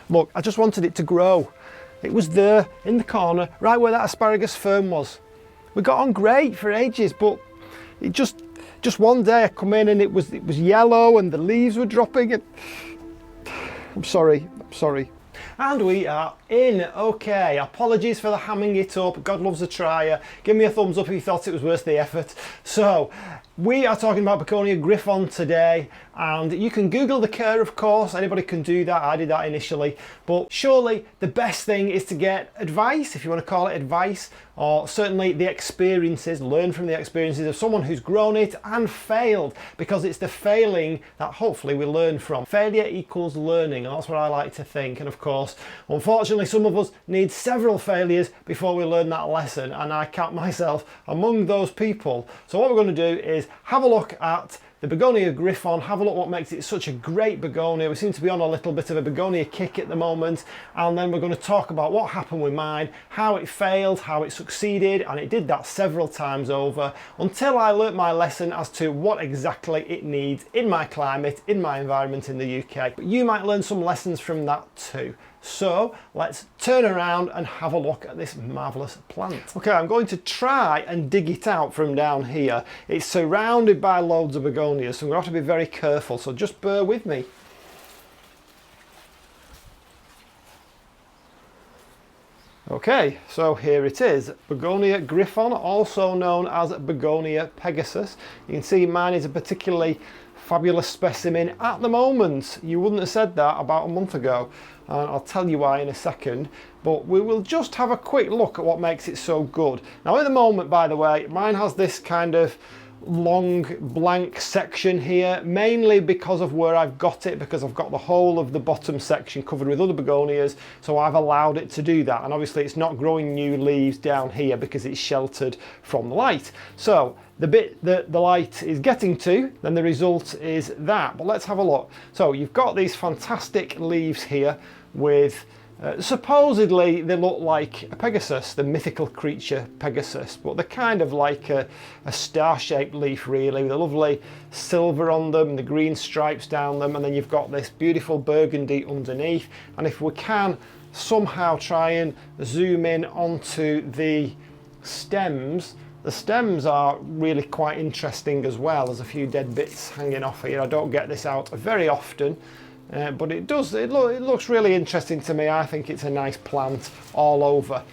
Look, I just wanted it to grow. It was there in the corner, right where that asparagus fern was. We got on great for ages, but it just one day I come in and it was yellow and the leaves were dropping and I'm sorry. And we are in. Okay, apologies for the hamming it up. God loves a trier. Give me a thumbs up if you thought it was worth the effort. So, we are talking about Begonia Gryphon today, and you can Google the care, of course. Anybody can do that. I did that initially. But surely the best thing is to get advice, if you want to call it advice, or certainly the experiences, learn from the experiences of someone who's grown it and failed, because it's the failing that hopefully we learn from. Failure equals learning, and that's what I like to think. And of course, unfortunately, some of us need several failures before we learn that lesson, and I count myself among those people. So what we're going to do is have a look at the Begonia Gryphon, have a look what makes it such a great begonia. We seem to be on a little bit of a begonia kick at the moment, and then we're going to talk about what happened with mine, how it failed, how it succeeded, and it did that several times over until I learnt my lesson as to what exactly it needs in my climate, in my environment in the UK. But you might learn some lessons from that too. So let's turn around and have a look at this marvellous plant. Okay, I'm going to try and dig it out from down here. It's surrounded by loads of begonias, so I'm going to have to be very careful, so just bear with me. Okay, so here it is, Begonia Gryphon, also known as Begonia Pegasus. You can see mine is a particularly fabulous specimen at the moment. You wouldn't have said that about a month ago, and I'll tell you why in a second, but we will just have a quick look at what makes it so good. Now at the moment, by the way, mine has this kind of long blank section here, mainly because of where I've got it, because I've got the whole of the bottom section covered with other begonias, so I've allowed it to do that, and obviously it's not growing new leaves down here because it's sheltered from the light. So the bit that the light is getting to, then the result is that. But let's have a look. So you've got these fantastic leaves here with supposedly they look like a Pegasus, the mythical creature Pegasus, but they're kind of like a star-shaped leaf really, with a lovely silver on them, the green stripes down them, and then you've got this beautiful burgundy underneath. And if we can somehow try and zoom in onto the stems, the stems are really quite interesting as well. There's a few dead bits hanging off here. I don't get this out very often. But it looks really interesting to me. I think it's a nice plant all over.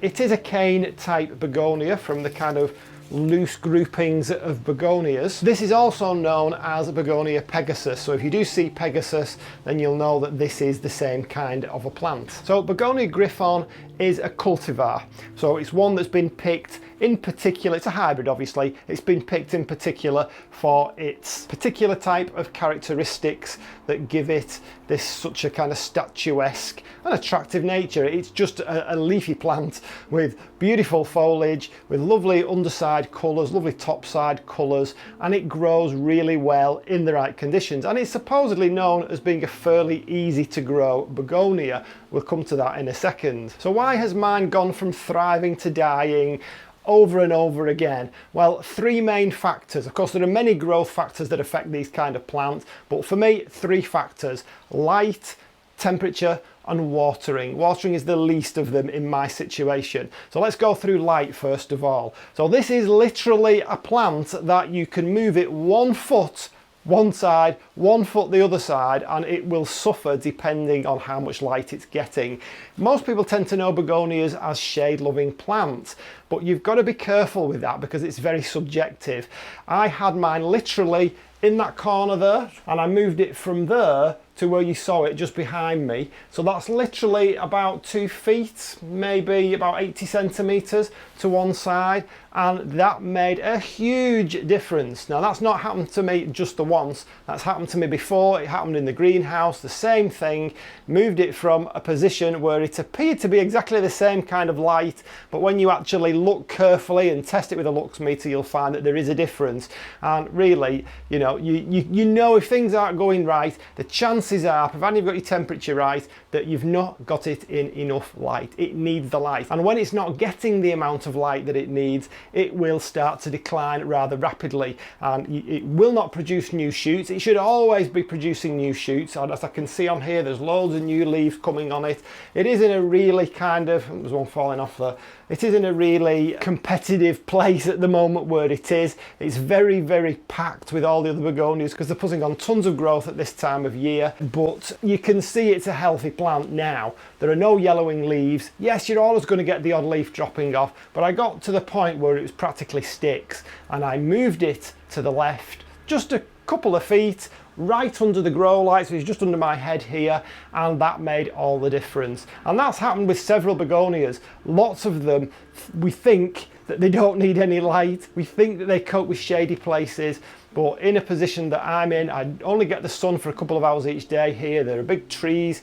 It is a cane type begonia from the kind of loose groupings of begonias. This is also known as Begonia Pegasus, so if you do see Pegasus then you'll know that this is the same kind of a plant. So Begonia Gryphon is a cultivar, so it's one that's been picked in particular, it's a hybrid obviously, it's been picked in particular for its particular type of characteristics that give it this such a kind of statuesque and attractive nature. It's just a leafy plant with beautiful foliage, with lovely underside colours, lovely topside colours, and it grows really well in the right conditions. And it's supposedly known as being a fairly easy to grow begonia. We'll come to that in a second. So why has mine gone from thriving to dying over and over again? Well, three main factors. Of course, there are many growth factors that affect these kind of plants, but for me, three factors: light, temperature, and watering. Watering is the least of them in my situation. So let's go through light first of all. So this is literally a plant that you can move it 1 foot one side, 1 foot the other side, and it will suffer depending on how much light it's getting. Most people tend to know begonias as shade-loving plants, but you've got to be careful with that because it's very subjective. I had mine literally in that corner there, and I moved it from there to where you saw it just behind me. So that's literally about 2 feet, maybe about 80 centimeters to one side, and that made a huge difference. Now that's not happened to me just the once, that's happened to me before. It happened in the greenhouse, the same thing. Moved it from a position where it appeared to be exactly the same kind of light, but when you actually look carefully and test it with a lux meter, you'll find that there is a difference. And really, you know if things aren't going right, the chance chances are, provided you've got your temperature right, that you've not got it in enough light. It needs the light. And when it's not getting the amount of light that it needs, it will start to decline rather rapidly. And it will not produce new shoots. It should always be producing new shoots. And as I can see on here, there's loads of new leaves coming on it. It is in a really kind of, there's one falling off there. It is in a really competitive place at the moment where it is. It's very, very packed with all the other begonias because they're putting on tons of growth at this time of year. But you can see it's a healthy plant now. There are no yellowing leaves. Yes, you're always going to get the odd leaf dropping off, but I got to the point where it was practically sticks and I moved it to the left just a couple of feet, right under the grow light, so it's just under my head here, and that made all the difference. And that's happened with several begonias. Lots of them, we think that they don't need any light. We think that they cope with shady places, but in a position that I'm in, I only get the sun for a couple of hours each day here. There are big trees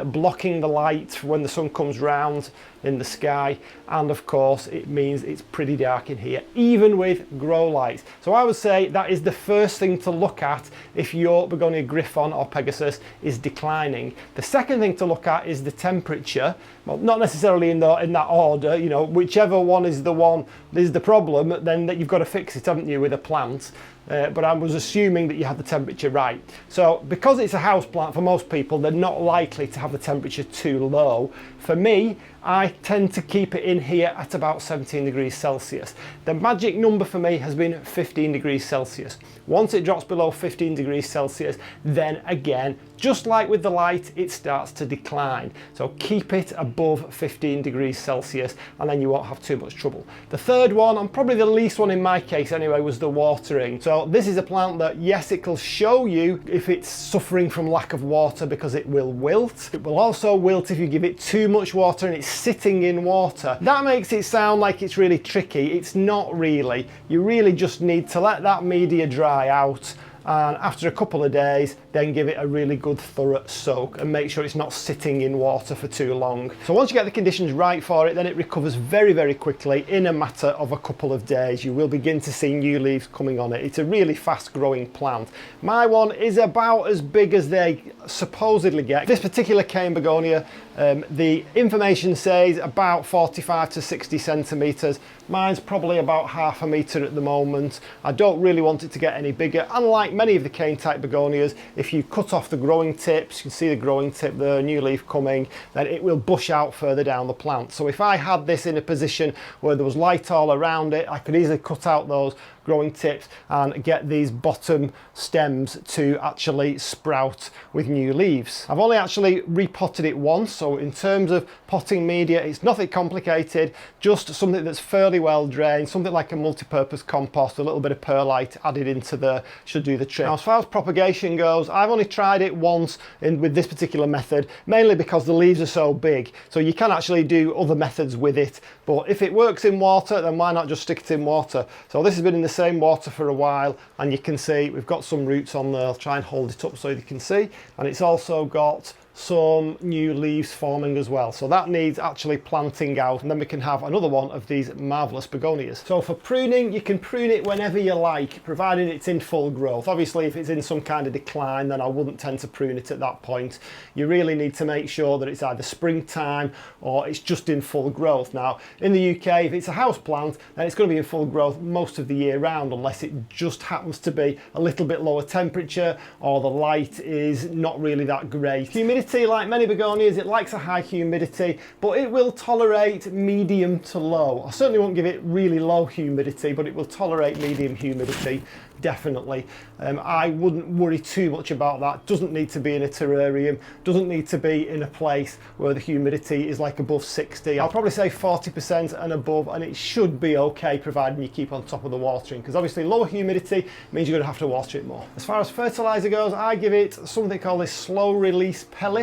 blocking the light when the sun comes round in the sky, and of course it means it's pretty dark in here, even with grow lights. So I would say that is the first thing to look at if your Begonia Gryphon or Pegasus is declining. The second thing to look at is the temperature. Well, not necessarily in that order, you know, whichever one is the problem, then that you've got to fix it, haven't you, with a plant. But I was assuming that you had the temperature right. So because it's a house plant, for most people, they're not likely to have the temperature too low. For me, I tend to keep it in here at about 17 degrees Celsius. The magic number for me has been 15 degrees Celsius. Once it drops below 15 degrees Celsius, then again, just like with the light, it starts to decline. So keep it above 15 degrees Celsius and then you won't have too much trouble. The third one, and probably the least one in my case anyway, was the watering. So this is a plant that, yes, it will show you if it's suffering from lack of water because it will wilt. It will also wilt if you give it too much water and it's sitting in water. That makes it sound like it's really tricky. It's not really. You really just need to let that media dry out, and after a couple of days then give it a really good thorough soak and make sure it's not sitting in water for too long. So once you get the conditions right for it, then it recovers very, very quickly. In a matter of a couple of days you will begin to see new leaves coming on it. It's a really fast growing plant. My one is about as big as they supposedly get. This particular cane begonia, the information says about 45 to 60 centimetres. Mine's probably about half a metre at the moment. I don't really want it to get any bigger. Unlike many of the cane type begonias, if you cut off the growing tips, you can see the growing tip there, new leaf coming, then it will bush out further down the plant. So if I had this in a position where there was light all around it, I could easily cut out those growing tips and get these bottom stems to actually sprout with new leaves. I've only actually repotted it once, so in terms of potting media, it's nothing complicated, just something that's fairly well drained, something like a multi-purpose compost, a little bit of perlite added into there should do the trick. Now, as far as propagation goes, I've only tried it once with this particular method, mainly because the leaves are so big, so you can actually do other methods with it, but if it works in water, then why not just stick it in water? So this has been in the same water for a while, and you can see we've got some roots on there. I'll try and hold it up so you can see, and it's also got some new leaves forming as well, so that needs actually planting out, and then we can have another one of these marvellous begonias. So for pruning, you can prune it whenever you like, provided it's in full growth. Obviously if it's in some kind of decline, then I wouldn't tend to prune it at that point. You really need to make sure that it's either springtime or it's just in full growth. Now in the UK, if it's a house plant, then it's going to be in full growth most of the year round, unless it just happens to be a little bit lower temperature or the light is not really that great. Humidity, like many begonias, it likes a high humidity, but it will tolerate medium to low. I certainly won't give it really low humidity, but it will tolerate medium humidity, definitely. I wouldn't worry too much about that. Doesn't need to be in a terrarium, doesn't need to be in a place where the humidity is like above 60. I'll probably say 40% and above, and it should be okay providing you keep on top of the watering, because obviously lower humidity means you're going to have to water it more. As far as fertilizer goes, I give it something called this slow release pellet,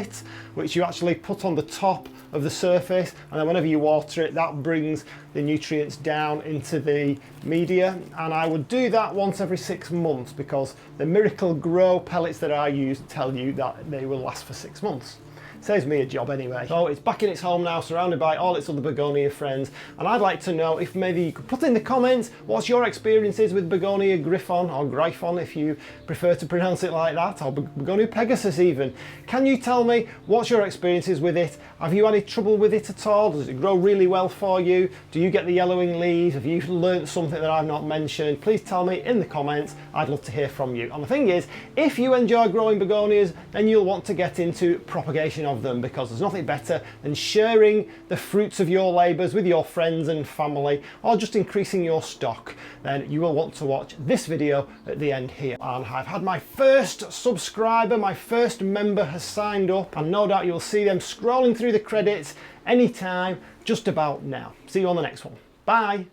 which you actually put on the top of the surface, and then whenever you water it, that brings the nutrients down into the media. And I would do that once every 6 months, because the Miracle Grow pellets that I use tell you that they will last for 6 months. Saves me a job anyway. So it's back in its home now, surrounded by all its other begonia friends, and I'd like to know if maybe you could put in the comments what's your experiences with Begonia Gryphon, or Gryphon if you prefer to pronounce it like that, or Begonia Pegasus even. Can you tell me what's your experiences with it? Have you had any trouble with it at all? Does it grow really well for you? Do you get the yellowing leaves? Have you learnt something that I've not mentioned? Please tell me in the comments. I'd love to hear from you. And the thing is, if you enjoy growing begonias, then you'll want to get into propagation of them, because there's nothing better than sharing the fruits of your labours with your friends and family, or just increasing your stock. Then you will want to watch this video at the end here. And I've had my first subscriber, my first member has signed up, and no doubt you'll see them scrolling through the credits anytime, just about now. See you on the next one. Bye.